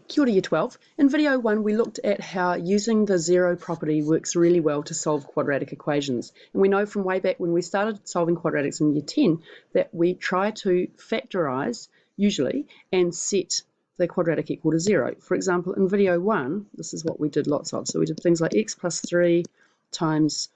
Kia ora Year 12. In video 1 we looked at how using the zero property works really well to solve quadratic equations. And we know from way back when we started solving quadratics in Year 10 that we try to factorise usually and set the quadratic equal to 0. For example, in video 1, this is what we did lots of. So we did things like x plus 3 times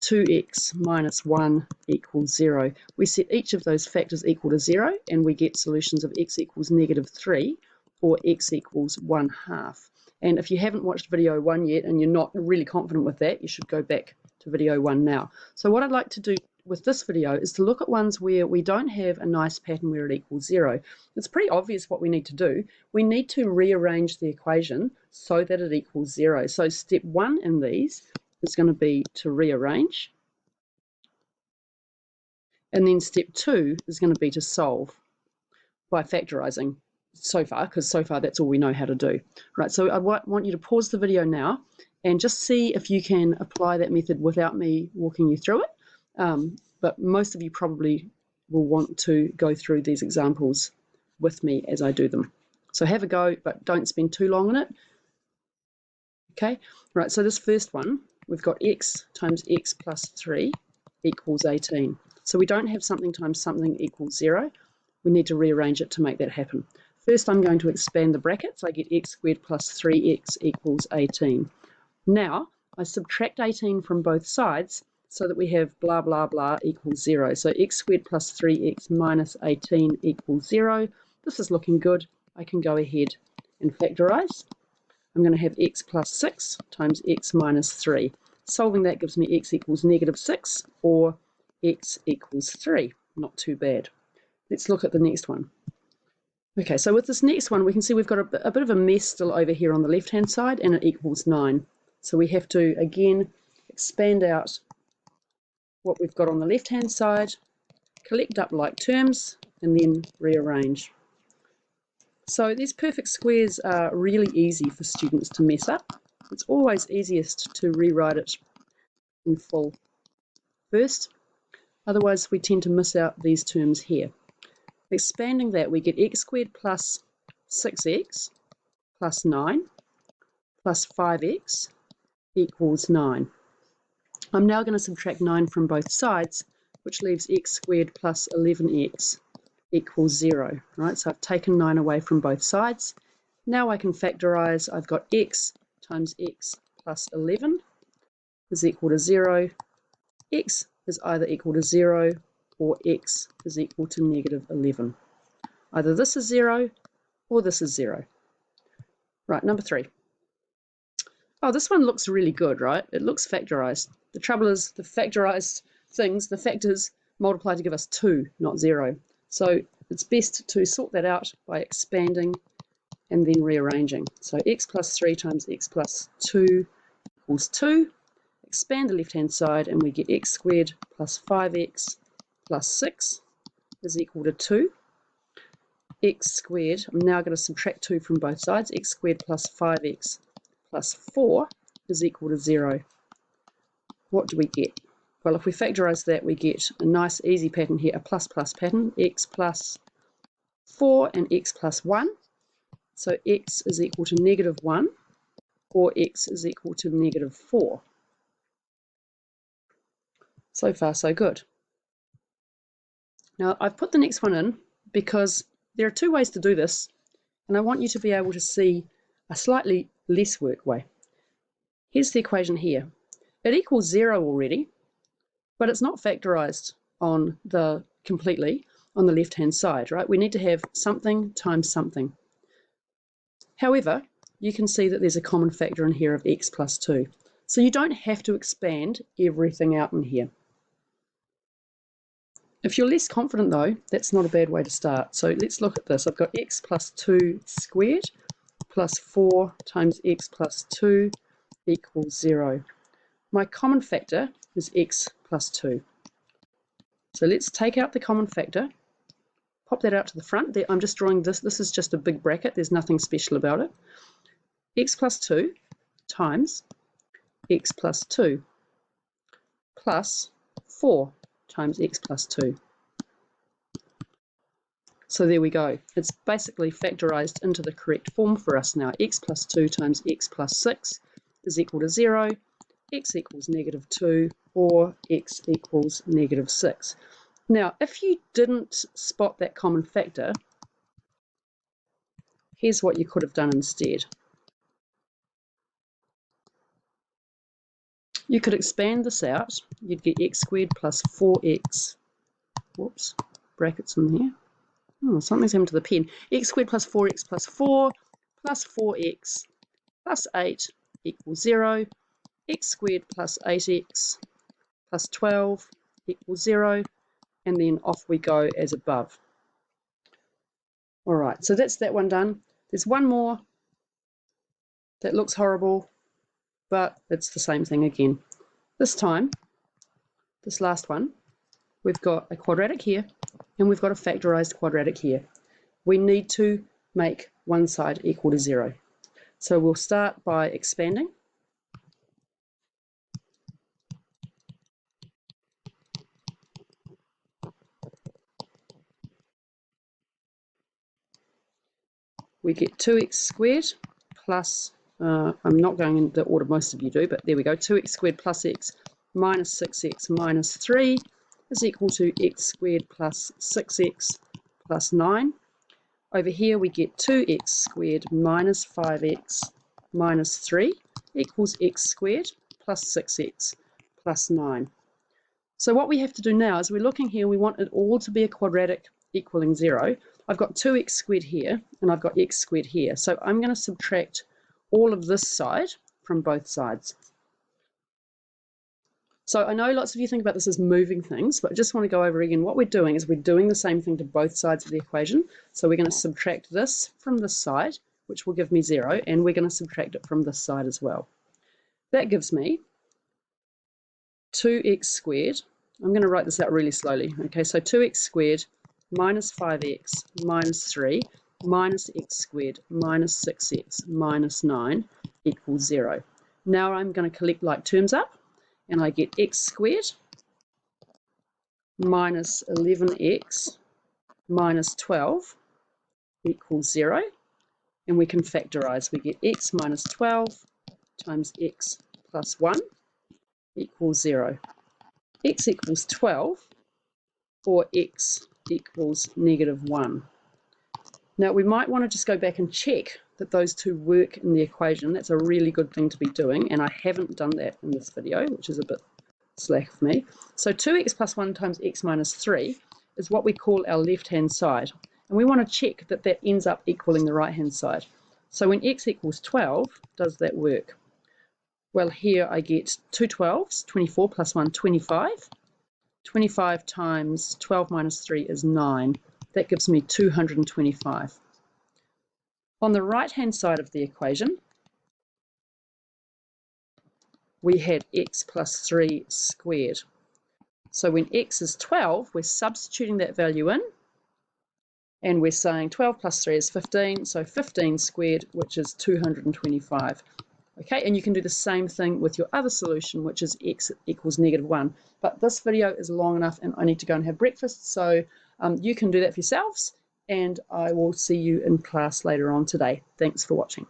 2x minus 1 equals 0. We set each of those factors equal to 0 and we get solutions of x equals negative 3 or x equals 1/2. And if you haven't watched video 1 yet and you're not really confident with that, you should go back to video 1 now. So what I'd like to do with this video is to look at ones where we don't have a nice pattern where it equals 0. It's pretty obvious what we need to do. We need to rearrange the equation so that it equals 0. So step 1 in these is going to be to rearrange. And then step 2 is going to be to solve by factorising so far, because so far that's all we know how to do. Right, so I want you to pause the video now and just see if you can apply that method without me walking you through it. But most of you probably will want to go through these examples with me as I do them. So have a go, but don't spend too long on it. Okay, right, so this first one, we've got x times x plus 3 equals 18. So we don't have something times something equals 0. We need to rearrange it to make that happen. First, I'm going to expand the brackets. I get x squared plus 3x equals 18. Now, I subtract 18 from both sides so that we have blah, blah, blah equals 0. So x squared plus 3x minus 18 equals 0. This is looking good. I can go ahead and factorise. I'm going to have x plus 6 times x minus 3. Solving that gives me x equals negative 6 or x equals 3. Not too bad. Let's look at the next one. Okay, so with this next one, we can see we've got a bit of a mess still over here on the left-hand side, and it equals 9. So we have to, again, expand out what we've got on the left-hand side, collect up like terms, and then rearrange. So these perfect squares are really easy for students to mess up. It's always easiest to rewrite it in full first. Otherwise, we tend to miss out these terms here. Expanding that, we get x squared plus 6x plus 9 plus 5x equals 9. I'm now going to subtract 9 from both sides, which leaves x squared plus 11x equals 0. Right? So I've taken 9 away from both sides. Now I can factorise. I've got x times x plus 11 is equal to 0. X is either equal to 0 or x is equal to negative 11. Either this is 0 or this is 0. Right, number 3. Oh, this one looks really good, right? It looks factorised. The trouble is the factorised things, the factors multiply to give us 2, not 0. So it's best to sort that out by expanding and then rearranging. So x plus 3 times x plus 2 equals 2. Expand the left-hand side and we get x squared plus 5x plus 6 is equal to 2. X squared, I'm now going to subtract 2 from both sides. X squared plus 5x plus 4 is equal to 0. What do we get? Well, if we factorise that, we get a nice easy pattern here, a plus plus pattern, x plus 4 and x plus 1. So x is equal to negative 1 or x is equal to negative 4. So far, so good. Now, I've put the next one in because there are 2 ways to do this, and I want you to be able to see a slightly less work way. Here's the equation here. It equals 0 already, but it's not factorised on completely on the left-hand side, right? We need to have something times something. However, you can see that there's a common factor in here of x plus 2. So you don't have to expand everything out in here. If you're less confident though, that's not a bad way to start. So let's look at this. I've got x plus 2 squared plus 4 times x plus 2 equals 0. My common factor is x plus 2. So let's take out the common factor, pop that out to the front. I'm just drawing this. This is just a big bracket. There's nothing special about it. X plus 2 times x plus 2 plus 4 times x plus 2. So there we go. It's basically factorised into the correct form for us now. X plus 2 times x plus 6 is equal to 0, x equals negative 2, or x equals negative 6. Now, if you didn't spot that common factor, here's what you could have done instead. You could expand this out. You'd get x squared plus 4x, whoops, brackets in here. Oh, something's happened to the pen. X squared plus 4x plus 4 plus 4x plus 8 equals 0. X squared plus 8x plus 12 equals 0. And then off we go as above. All right, so that's that one done. There's one more that looks horrible, but it's the same thing again. This time, this last one, we've got a quadratic here, and we've got a factorized quadratic here. We need to make one side equal to 0. So we'll start by expanding. We get 2x squared plus, I'm not going in the order most of you do, but there we go, 2x squared plus x minus 6x minus 3 is equal to x squared plus 6x plus 9. Over here we get 2x squared minus 5x minus 3 equals x squared plus 6x plus 9. So what we have to do now is we're looking here, we want it all to be a quadratic equaling 0. I've got 2x squared here and I've got x squared here. So I'm going to subtract all of this side from both sides. So I know lots of you think about this as moving things, but I just want to go over again. What we're doing is we're doing the same thing to both sides of the equation. So we're going to subtract this from this side, which will give me 0, and we're going to subtract it from this side as well. That gives me 2x squared. I'm going to write this out really slowly. Okay, so 2x squared minus 5x minus 3 minus x squared minus 6x minus 9 equals 0. Now I'm going to collect like terms up, and I get x squared minus 11x minus 12 equals 0. And we can factorize. We get x minus 12 times x plus 1 equals 0. X equals 12, or x equals negative 1. Now we might want to just go back and check that those two work in the equation. That's a really good thing to be doing, and I haven't done that in this video, which is a bit slack for me. So 2x plus 1 times x minus 3 is what we call our left-hand side, and we want to check that that ends up equaling the right-hand side. So when x equals 12, does that work? Well, here I get 2 12s, 24 plus 1, 25. 25 times 12 minus 3 is 9. That gives me 225. On the right-hand side of the equation, we had x plus 3 squared. So when x is 12, we're substituting that value in, and we're saying 12 plus 3 is 15, so 15 squared, which is 225. Okay, and you can do the same thing with your other solution, which is x equals negative 1. But this video is long enough, and I need to go and have breakfast, so you can do that for yourselves, and I will see you in class later on today. Thanks for watching.